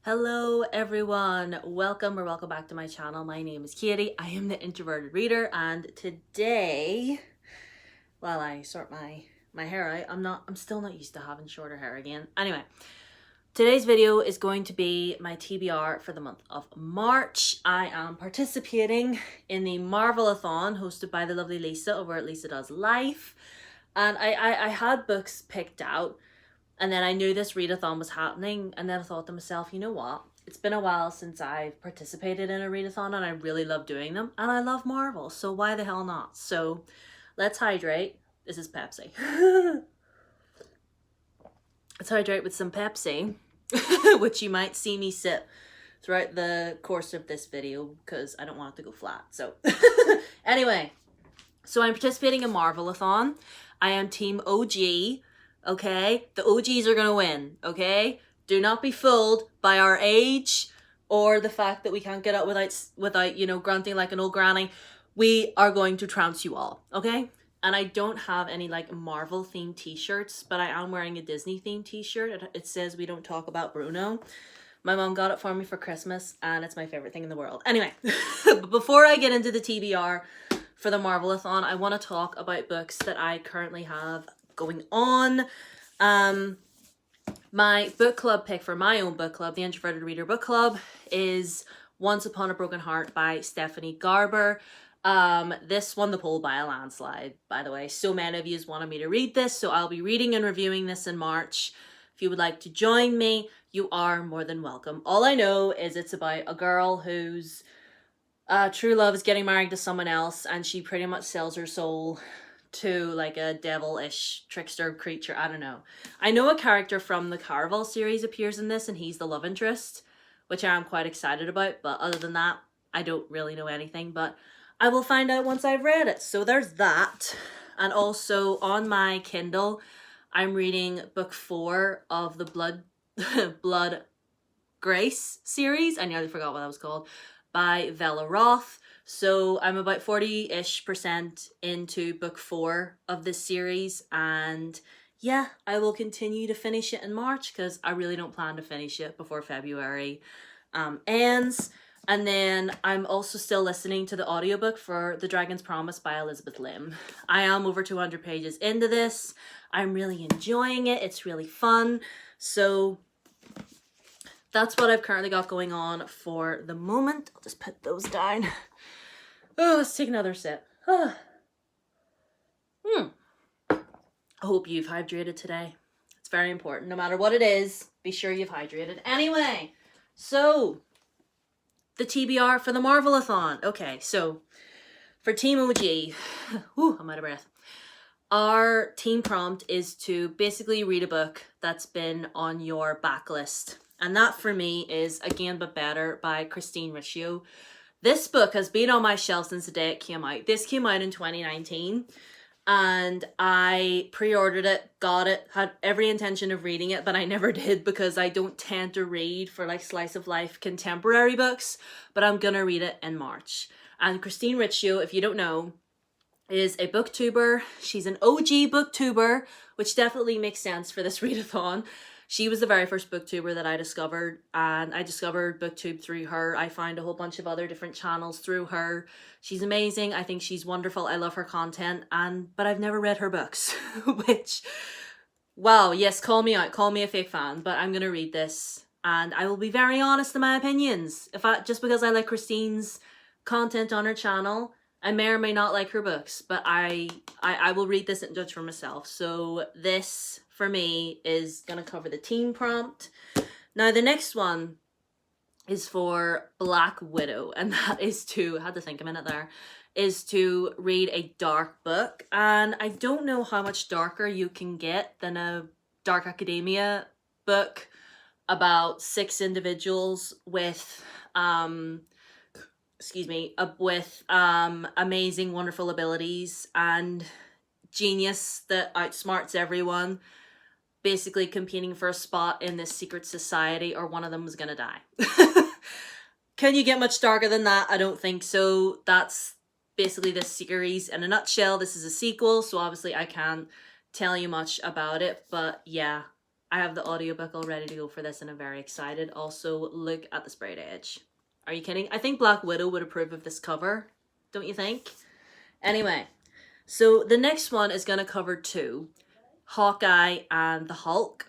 Hello everyone, welcome back to my channel. My name is Katie. I am the Introverted Reader, and today, while I sort my hair out, I'm still not used to having shorter hair again. Anyway, today's video is going to be my TBR for the month of March. I am participating in the Marvellathon hosted by the lovely Lisa over at Lisa Does Life, and I had books picked out. And then I knew this readathon was happening, and then I thought to myself, you know what? It's been a while since I've participated in a readathon, and I really love doing them, and I love Marvel, so why the hell not? So let's hydrate. This is Pepsi. Let's hydrate with some Pepsi, which you might see me sip throughout the course of this video because I don't want it to go flat. So anyway, so I'm participating in Marvellathon. I am Team OG. Okay, the OGs are gonna win. Okay, do not be fooled by our age or the fact that we can't get up without you know, grunting like an old granny. We are going to trounce you all. Okay, and I don't have any like Marvel themed t-shirts, but I am wearing a Disney themed t-shirt. It says "We don't talk about Bruno." My mom got it for me for Christmas, and it's my favorite thing in the world. Anyway, but before I get into the TBR for the Marvellathon, I want to talk about books that I currently have going on. My book club pick for my own book club, the Introverted Reader Book Club, is Once Upon a Broken Heart by Stephanie Garber. This won the poll by a landslide, by the way. So many of you wanted me to read this, so I'll be reading and reviewing this in March. If you would like to join me, you are more than welcome. All I know is it's about a girl whose true love is getting married to someone else, and she pretty much sells her soul to like a devilish trickster creature. I don't know. I know a character from the Caraval series appears in this, and he's the love interest, which I am quite excited about, but other than that, I don't really know anything, but I will find out once I've read it. So there's that. And also on my Kindle, I'm reading book 4 of the Blood Grace series. I nearly forgot what that was called, by Vella Roth. So I'm about 40-ish% into book 4 of this series, and yeah, I will continue to finish it in March because I really don't plan to finish it before February ends. And then I'm also still listening to the audiobook for The Dragon's Promise by Elizabeth Lim. I am over 200 pages into this. I'm really enjoying it. It's really fun. So that's what I've currently got going on for the moment. I'll just put those down. Oh, let's take another sip. I hope you've hydrated today. It's very important. No matter what it is, be sure you've hydrated. Anyway, so the TBR for the Marvellathon. Okay, so for Team OG, I'm out of breath. Our team prompt is to basically read a book that's been on your backlist. And that for me is Again But Better by Christine Riccio. This book has been on my shelf since the day it came out. This came out in 2019, and I pre-ordered it, got it, had every intention of reading it, but I never did because I don't tend to read for like slice of life contemporary books, but I'm gonna read it in March. And Christine Riccio, if you don't know, is a booktuber. She's an OG booktuber, which definitely makes sense for this readathon. She was the very first booktuber that I discovered, and I discovered booktube through her. I found a whole bunch of other different channels through her. She's amazing. I think she's wonderful. I love her content, but I've never read her books, which, wow, yes, call me out, call me a fake fan, but I'm gonna read this, and I will be very honest in my opinions. Just because I like Christine's content on her channel, I may or may not like her books, but I will read this and judge for myself. So this, for me, is going to cover the team prompt. Now, the next one is for Black Widow, and that is to, I had to think a minute there, is to read a dark book. And I don't know how much darker you can get than a dark academia book about 6 individuals with amazing, wonderful abilities and genius that outsmarts everyone, basically competing for a spot in this secret society, or one of them is gonna die. Can you get much darker than that? I don't think so. That's basically this series in a nutshell. This is a sequel, so obviously I can't tell you much about it, but yeah, I have the audiobook all ready to go for this and I'm very excited. Also, look at the sprayed edge. Are you kidding? I think Black Widow would approve of this cover, don't you think? Anyway, so the next one is going to cover two, Hawkeye and the Hulk.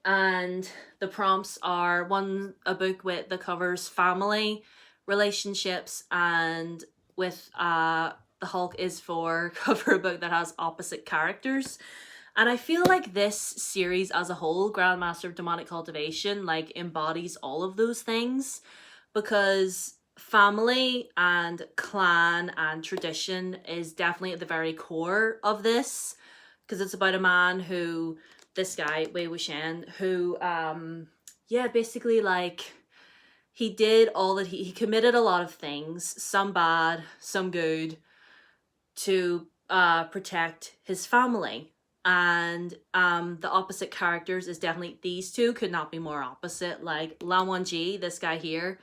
And the prompts are one, a book that covers family, relationships, and with the Hulk is for cover a book that has opposite characters. And I feel like this series as a whole, Grandmaster of Demonic Cultivation, like embodies all of those things, because family and clan and tradition is definitely at the very core of this, because it's about a man who, this guy, Wei Wuxian, who, yeah, basically like he did all that he committed a lot of things, some bad, some good, to protect his family. And the opposite characters is definitely these two, could not be more opposite. Like Lan Wangji, this guy here,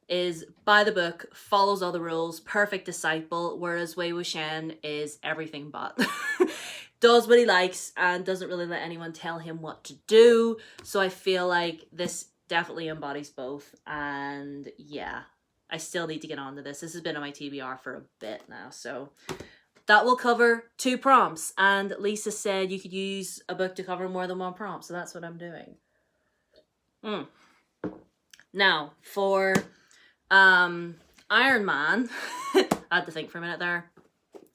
is by the book, follows all the rules, perfect disciple, whereas Wei Wuxian is everything but. Does what he likes and doesn't really let anyone tell him what to do. So I feel like this definitely embodies both. And yeah, I still need to get on to this. This has been on my TBR for a bit now, so that will cover 2 prompts. And Lisa said you could use a book to cover more than 1 prompt, so that's what I'm doing. Now, for Iron Man, I had to think for a minute there.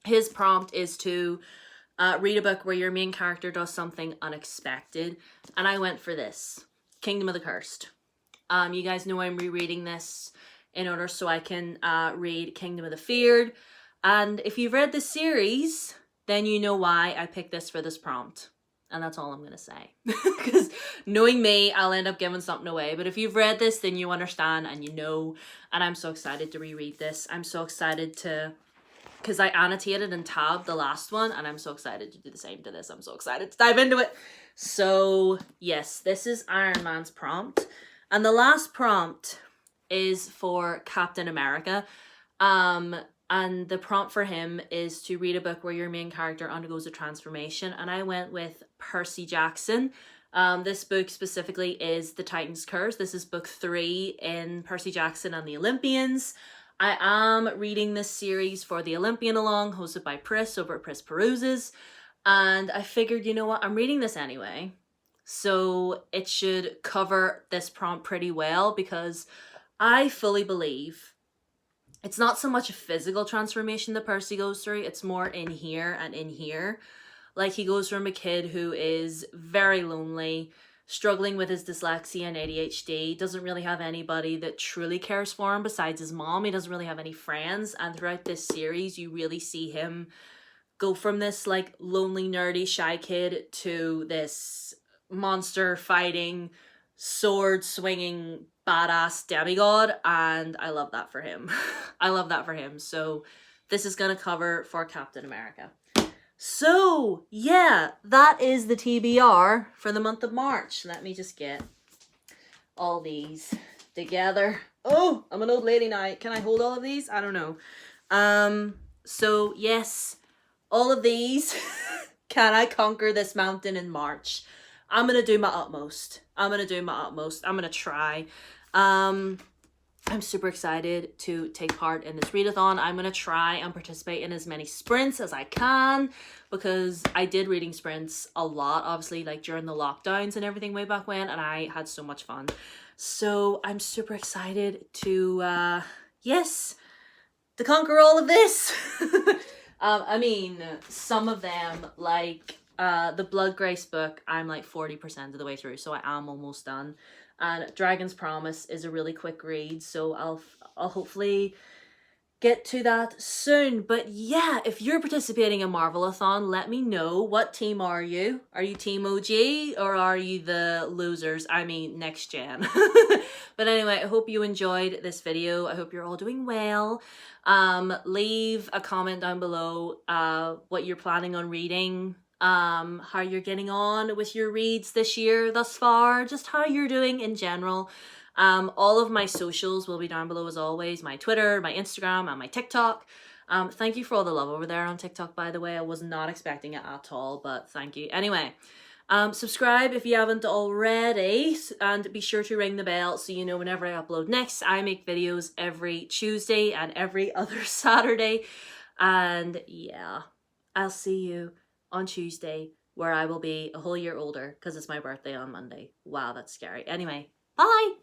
His prompt is to read a book where your main character does something unexpected. And I went for this, Kingdom of the Cursed. You guys know I'm rereading this in order so I can read Kingdom of the Feared. And if you've read this series, then you know why I picked this for this prompt. And that's all I'm going to say. Because knowing me, I'll end up giving something away. But if you've read this, then you understand and you know. And I'm so excited to reread this. I'm so excited to, because I annotated and tabbed the last one. And I'm so excited to do the same to this. I'm so excited to dive into it. So yes, this is Iron Man's prompt. And the last prompt is for Captain America. And the prompt for him is to read a book where your main character undergoes a transformation. And I went with Percy Jackson. This book specifically is The Titan's Curse. This is book 3 in Percy Jackson and the Olympians. I am reading this series for the Olympian Along, hosted by Pris over at Pris Peruses. And I figured, you know what, I'm reading this anyway. So it should cover this prompt pretty well, because I fully believe it's not so much a physical transformation that Percy goes through, it's more in here and in here. Like, he goes from a kid who is very lonely, struggling with his dyslexia and ADHD, doesn't really have anybody that truly cares for him besides his mom. He doesn't really have any friends. And throughout this series, you really see him go from this like lonely, nerdy, shy kid to this monster fighting, sword swinging, badass demigod. And I love that for him. I love that for him. So this is going to cover for Captain America. So yeah, that is the TBR for the month of March. Let me just get all these together. Oh, I'm an old lady now. Can I hold all of these? I don't know. So yes, all of these. Can I conquer this mountain in March? I'm going to do my utmost. I'm going to try. I'm super excited to take part in this readathon. I'm going to try and participate in as many sprints as I can, because I did reading sprints a lot, obviously, like during the lockdowns and everything way back when, and I had so much fun. So I'm super excited to, yes, to conquer all of this. I mean, some of them, like the Blood Grace book, I'm like 40% of the way through, so I am almost done. And Dragon's Promise is a really quick read, so I'll hopefully get to that soon. But yeah, if you're participating in Marvellathon, let me know. What team are you? Are you Team OG or are you the losers? I mean, next gen. But anyway, I hope you enjoyed this video. I hope you're all doing well. Leave a comment down below what you're planning on reading, how you're getting on with your reads this year thus far, just how you're doing in general. All of my socials will be down below as always, my Twitter, my Instagram, and my TikTok. Thank you for all the love over there on TikTok, by the way. I was not expecting it at all, but thank you. Anyway, Subscribe if you haven't already, and be sure to ring the bell so you know whenever I upload next. I make videos every Tuesday and every other Saturday. And yeah, I'll see you on Tuesday, where I will be a whole year older because it's my birthday on Monday. Wow, that's scary. Anyway, bye!